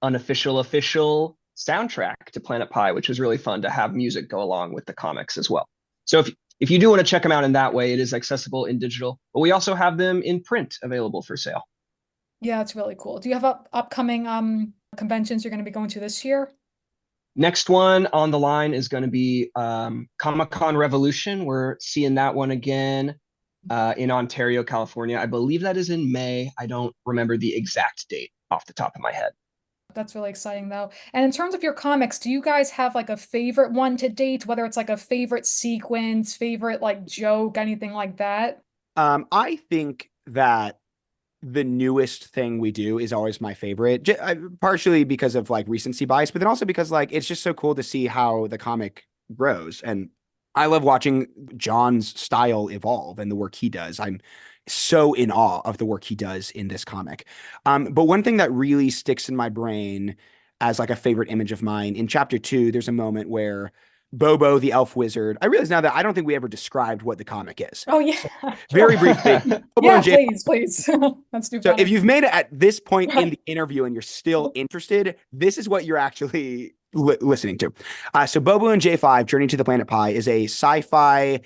official soundtrack to Planet Pi, which is really fun to have music go along with the comics as well. So if you do want to check them out in that way, it is accessible in digital, but we also have them in print available for sale. Yeah, it's really cool. Do you have upcoming conventions you're going to be going to this year? Next one on the line is going to be Comic-Con Revolution. We're seeing that one again in Ontario, California. I believe that is in May. I don't remember the exact date off the top of my head. That's really exciting though. And in terms of your comics, do you guys have like a favorite one to date, whether it's like a favorite sequence, favorite like joke, anything like that? I think that the newest thing we do is always my favorite, partially because of like recency bias, but then also because like it's just so cool to see how the comic grows. And I love watching John's style evolve and the work he does. I'm so in awe of the work he does in this comic. But one thing that really sticks in my brain as like a favorite image of mine in chapter 2, there's a moment where Bobo, the elf wizard, I realize now that I don't think we ever described what the comic is. Oh yeah, So sure. very briefly, Bobo Yeah, and Jay. please, please. That's too So if funny. you've made it at this point in Right. the interview and you're still interested, this is what you're actually listening to. So Bobo and J5 Journey to the Planet Pi is a sci-fi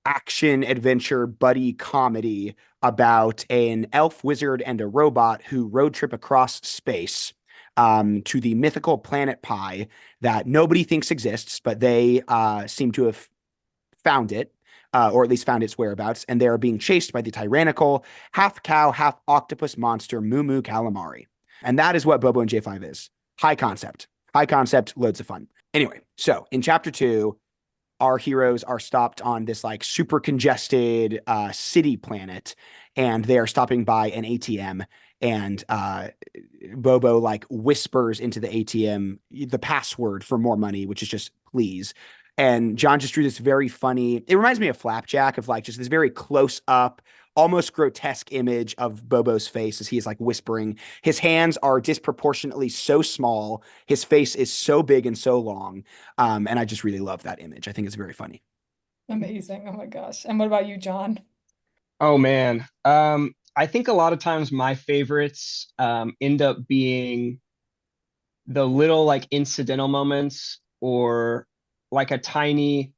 action adventure buddy comedy about an elf wizard and a robot who road trip across space to the mythical planet Pi that nobody thinks exists, but they seem to have found it, or at least found its whereabouts, and they are being chased by the tyrannical, half cow, half octopus monster Moo Moo Calamari. And that is what Bobo and J5 is. High concept. High concept, loads of fun. Anyway, so in chapter 2, our heroes are stopped on this like super congested city planet, and they are stopping by an ATM, and Bobo like whispers into the ATM the password for more money, which is just please. And John just drew this very funny, it reminds me of Flapjack, of like just this very close up, almost grotesque image of Bobo's face as he is like whispering. His hands are disproportionately so small. His face is so big and so long. And I just really love that image. I think it's very funny. Amazing. Oh my gosh. And what about you, John? Oh man. I think a lot of times my favorites end up being the little like incidental moments or like a tiny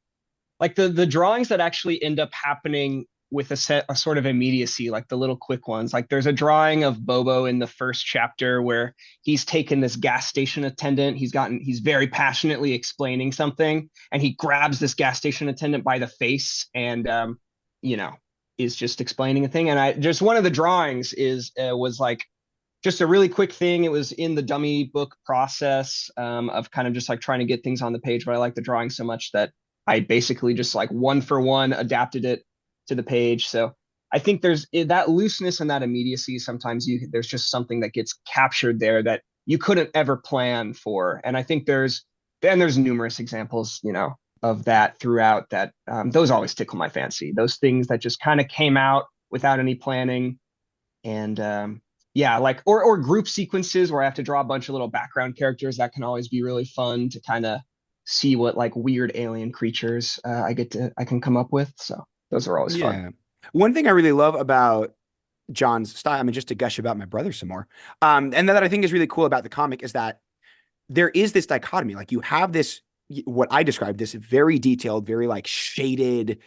like the drawings that actually end up happening with a sort of immediacy, like the little quick ones. Like there's a drawing of Bobo in the first chapter where he's taken this gas station attendant. He's very passionately explaining something, and he grabs this gas station attendant by the face and you know, is just explaining a thing. And I just one of the drawings is was like just a really quick thing. It was in the dummy book process of kind of just like trying to get things on the page, but I like the drawing so much that I basically just like one for one adapted it to the page. So I think there's that looseness and that immediacy. Sometimes there's just something that gets captured there that you couldn't ever plan for. And I think there's numerous examples, of that throughout that. Those always tickle my fancy. Those things that just kind of came out without any planning. And yeah, like or group sequences where I have to draw a bunch of little background characters. That can always be really fun to kind of see what like weird alien creatures I can come up with. So those are always fun. Yeah. One thing I really love about John's style, I mean, just to gush about my brother some more, and that I think is really cool about the comic is that there is this dichotomy. Like you have this, what I described, this very detailed, very like shaded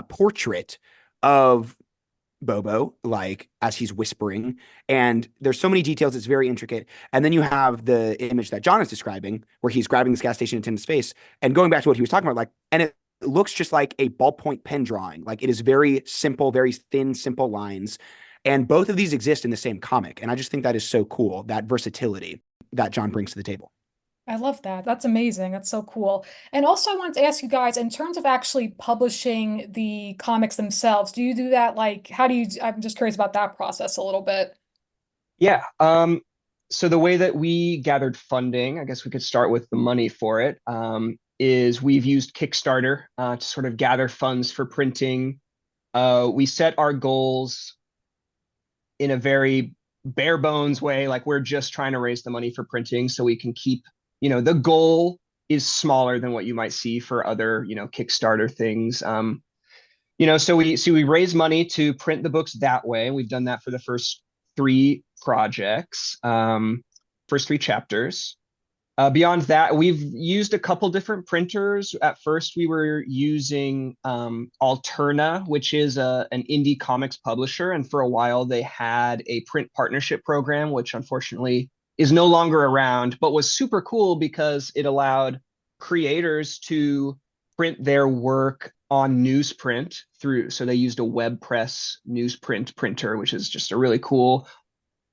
portrait of Bobo, like as he's whispering, and there's so many details. It's very intricate. And then you have the image that John is describing, where he's grabbing this gas station attendant's face, and going back to what he was talking about, like, and it looks just like a ballpoint pen drawing. Like it is very simple, very thin, simple lines. And both of these exist in the same comic. And I just think that is so cool, that versatility that John brings to the table. I love that. That's amazing. That's so cool. And also, I wanted to ask you guys, in terms of actually publishing the comics themselves, do you do that? Like, how do you, I'm just curious about that process a little bit. Yeah. So the way that we gathered funding, I guess we could start with the money for it, is we've used Kickstarter to sort of gather funds for printing. We set our goals in a very bare bones way, like we're just trying to raise the money for printing so we can keep, the goal is smaller than what you might see for other, Kickstarter things. So we raise money to print the books that way. We've done that for the first three projects, first three chapters. Beyond that, we've used a couple different printers. At first, we were using Alterna, which is an indie comics publisher. And for a while, they had a print partnership program, which unfortunately is no longer around, but was super cool because it allowed creators to print their work on newsprint through. So they used a WebPress newsprint printer, which is just a really cool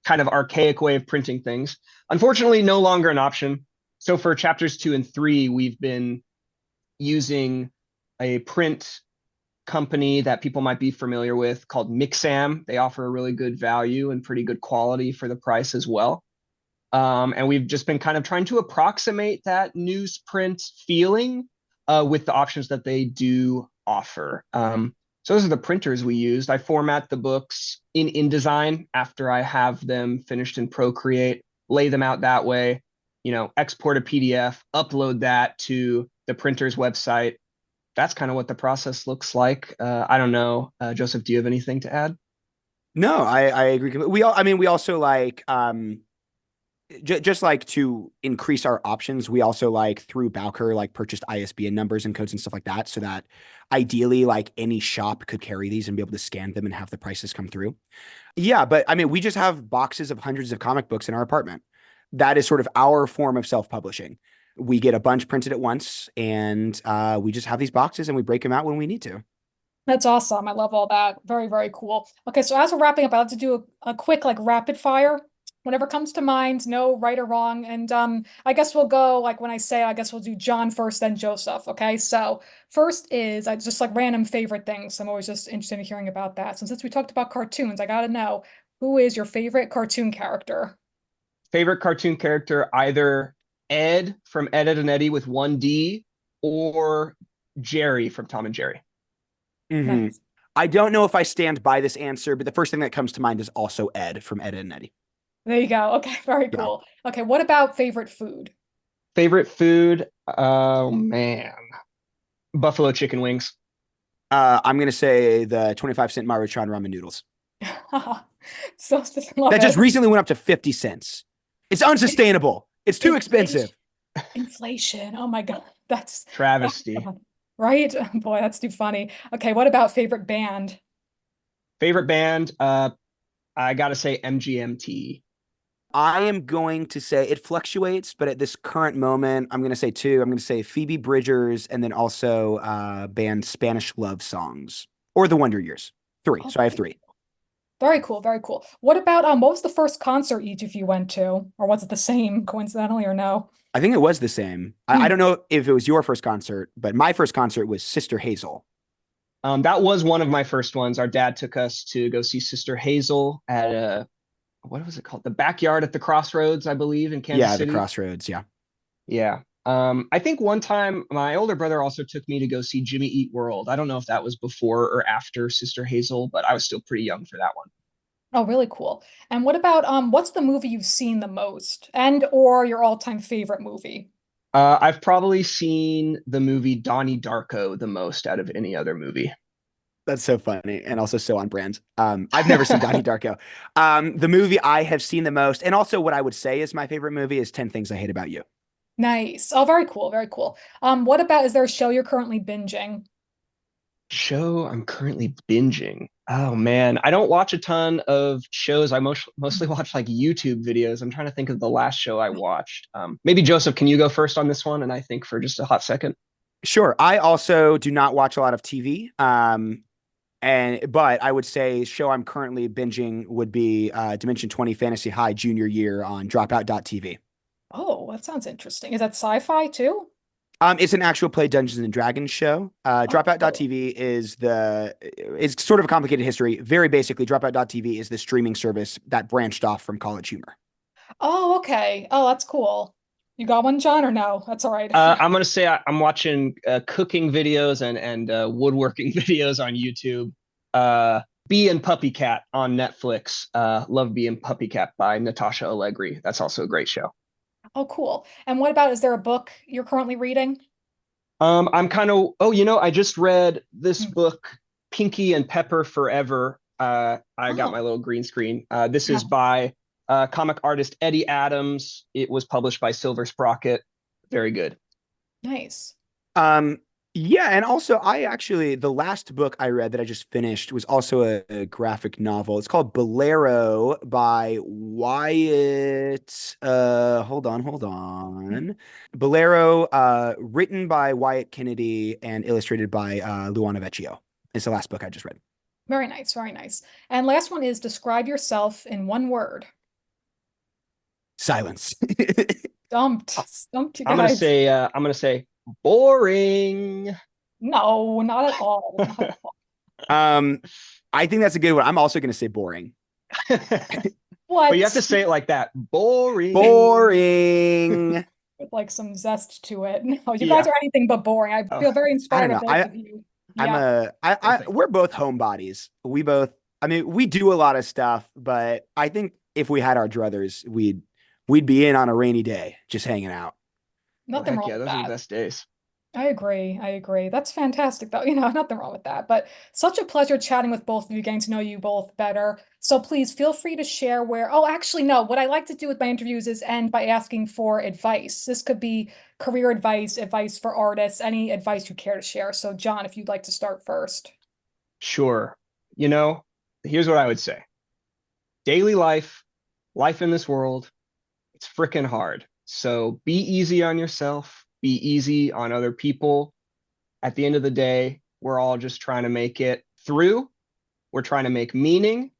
kind of archaic way of printing things. Unfortunately, no longer an option. So for chapters 2 and 3, we've been using a print company that people might be familiar with called Mixam. They offer a really good value and pretty good quality for the price as well. And we've just been kind of trying to approximate that newsprint feeling with the options that they do offer. So those are the printers we used. I format the books in InDesign after I have them finished in Procreate, lay them out that way, export a PDF, upload that to the printer's website. That's kind of what the process looks like. I don't know, Joseph, do you have anything to add? No, I agree. We also like, just like to increase our options, we also like through Bowker like purchased ISBN numbers and codes and stuff like that, so that ideally like any shop could carry these and be able to scan them and have the prices come through. Yeah, but I mean, we just have boxes of hundreds of comic books in our apartment. That is sort of our form of self-publishing. We get a bunch printed at once, and we just have these boxes and we break them out when we need to. That's awesome. I love all that. Very, very cool. Okay, so as we're wrapping up, I'd like to do a quick like rapid fire. Whatever comes to mind, no right or wrong. And I guess we'll go like when I say I guess we'll do John first, then Joseph. Okay. So first is I just like random favorite things. I'm always just interested in hearing about that. So since we talked about cartoons, I gotta know who is your favorite cartoon character? Favorite cartoon character, either Ed from Ed, Ed and Eddie with one D or Jerry from Tom and Jerry. Mm-hmm. Nice. I don't know if I stand by this answer, but the first thing that comes to mind is also Ed from Ed, Ed and Eddie. There you go. Okay, very Yeah. cool. Okay, what about favorite food? Favorite food? Oh man, buffalo chicken wings. I'm gonna say the 25-cent Maruchan ramen noodles. So love That just it. recently went up to 50 cents. It's unsustainable. It's too expensive. Inflation. Oh my God. That's Travesty. right. Boy, that's too funny. Okay, what about favorite band? Favorite band? I gotta say MGMT. I am going to say it fluctuates, but at this current moment, I'm going to say two. I'm going to say Phoebe Bridgers and then also band Spanish Love Songs or The Wonder Years. Three. Oh, So I have three. very cool, very cool. What about what was the first concert each of you went to? Or was it the same coincidentally or no? I think it was the same. I don't know if it was your first concert, but my first concert was Sister Hazel. That was one of my first ones. Our dad took us to go see Sister Hazel at what was it called? The Backyard at the Crossroads, I believe, in Kansas Yeah, the City. Crossroads. Yeah. Yeah. I think one time my older brother also took me to go see Jimmy Eat World. I don't know if that was before or after Sister Hazel, but I was still pretty young for that one. Oh, really cool. And what about what's the movie you've seen the most and or your all-time favorite movie? I've probably seen the movie Donnie Darko the most out of any other movie. That's so funny and also so on brand. I've never seen Donnie Darko. The movie I have seen the most, and also what I would say is my favorite movie is 10 Things I Hate About You. Nice. Oh, very cool, very cool. What about is there a show you're currently binging? Show I'm currently binging. Oh man, I don't watch a ton of shows. I mostly watch like YouTube videos. I'm trying to think of the last show I watched. Maybe Joseph, can you go first on this one? And I think for just a hot second. Sure. I also do not watch a lot of TV. But I would say show I'm currently binging would be Dimension 20 Fantasy High Junior Year on Dropout.tv. Oh, that sounds interesting. Is that sci-fi too? It's an actual play Dungeons and Dragons show. Oh. Dropout.tv is sort of a complicated history. Very basically, Dropout.tv is the streaming service that branched off from College Humor. Oh, okay. Oh, that's cool. You got one, John, or no? That's all right. I'm gonna say I'm watching cooking videos and woodworking videos on YouTube. Bee and Puppy Cat on Netflix. Love Bee and Puppy Cat by Natasha Allegri. That's also a great show. Oh, cool. And what about, is there a book you're currently reading? I'm kind of, oh, I just read this Hmm. book, Pinky and Pepper Forever. I got my Oh, little green screen. This is by comic artist Eddie Adams. It was published by Silver Sprocket. Very good. nice. Um, yeah, and also the last book I read that I just finished was also a graphic novel. It's called Bolero by Wyatt. Hold Hmm. on. Bolero, written by Wyatt Kennedy and illustrated by Luana Vecchio. It's the last book I just read. Very nice, very nice. And last one is describe yourself in one word. Silence. Stumped. Stumped you I'm gonna guys. say, boring. No, not at all. Not at all. Um, I think that's a good one. I'm also going to say boring. But you have What? to say it like that. Boring. Boring. With like some zest to it. No, you guys Yeah. are anything but boring. I Oh, feel very I don't inspired of know. both of you. I'm Yeah. well, thank you. we're both homebodies. I mean, we do a lot of stuff, but I think if we had our druthers, we'd be in on a rainy day, just hanging out. Oh, Nothing heck wrong yeah, with those are the that. best days. I agree. I agree. That's fantastic, though. Nothing wrong with that. But such a pleasure chatting with both of you, getting to know you both better. So please feel free to share where. Oh, actually, no. What I like to do with my interviews is end by asking for advice. This could be career advice, advice for artists, any advice you care to share. So, John, if you'd like to start first. Sure. You know, here's what I would say. Daily life, life in this world, it's freaking hard. So be easy on yourself, be easy on other people. At the end of the day, we're all just trying to make it through. We're trying to make meaning,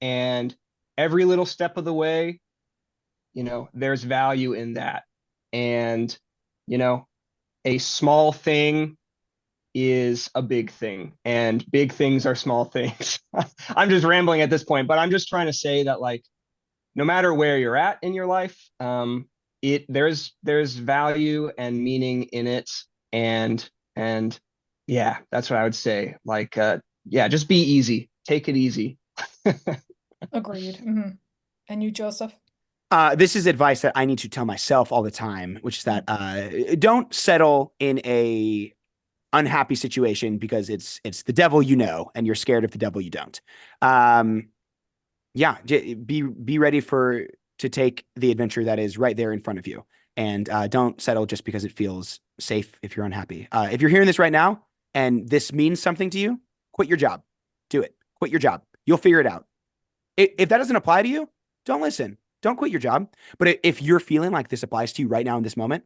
and every little step of the way, there's value in that. And, you know, a small thing is a big thing, and big things are small things. I'm just rambling at this point, but I'm just trying to say that, like, no matter where you're at in your life, there's value and meaning in it, and yeah, that's what I would say. Like, yeah, just be easy, take it easy. Agreed. And you, Joseph? This is advice that I need to tell myself all the time, which is that Mhm. don't settle in a unhappy situation because it's the devil you know, and you're scared of the devil you don't. Um, yeah, be ready to take the adventure that is right there in front of you, and don't settle just because it feels safe if you're unhappy. If you're hearing this right now and this means something to you, quit your job. Do it. Quit your job. You'll figure it out. If that doesn't apply to you, don't listen. Don't quit your job. But if you're feeling like this applies to you right now in this moment,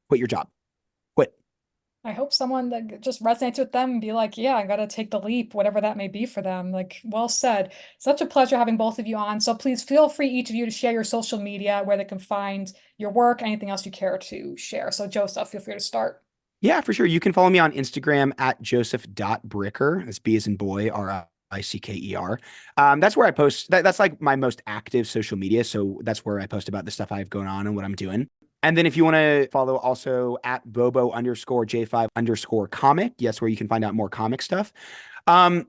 quit your job. Quit. I hope someone that just resonates with them and be like, yeah, I gotta take the leap, whatever that may be for them. Like, well said. Such a pleasure having both of you on. So please feel free, each of you, to share your social media where they can find your work, anything else you care to share. So, Joseph, feel free to start. Yeah, for sure. You can follow me on Instagram at joseph.bricker. That's B as in boy, Ricker. That's where I post. That's like my most active social media. So that's where I post about the stuff I have going on and what I'm doing. And then if you want to follow also at Bobo underscore J5 underscore comic, yes, where you can find out more comic stuff. And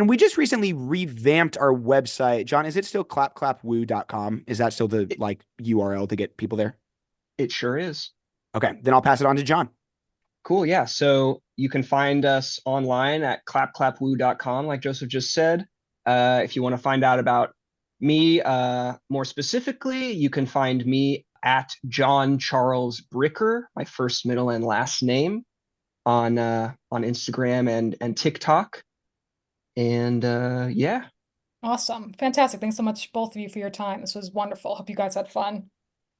we just recently revamped our website. John, is it still clapclapwoo.com? Is that still the It, like URL to get people there? it sure is. Okay, then I'll pass it on to John. Cool. Yeah. So you can find us online at clapclapwoo.com, like Joseph just said. If you want to find out about me more specifically, you can find me at John Charles Bricker, my first, middle, and last name on Instagram and TikTok. And yeah. Awesome. Fantastic. Thanks so much, both of you, for your time. This was wonderful. Hope you guys had fun.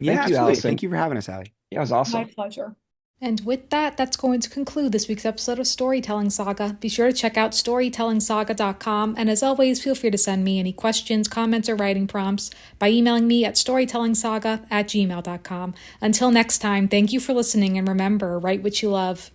Yeah, Thank you, absolutely. Allison. Thank you for having us, Allie. Yeah, it was My awesome. pleasure. And with that, that's going to conclude this week's episode of Storytelling Saga. Be sure to check out storytellingsaga.com. And as always, feel free to send me any questions, comments, or writing prompts by emailing me at storytellingsaga@gmail.com. Until next time, thank you for listening, and remember, write what you love.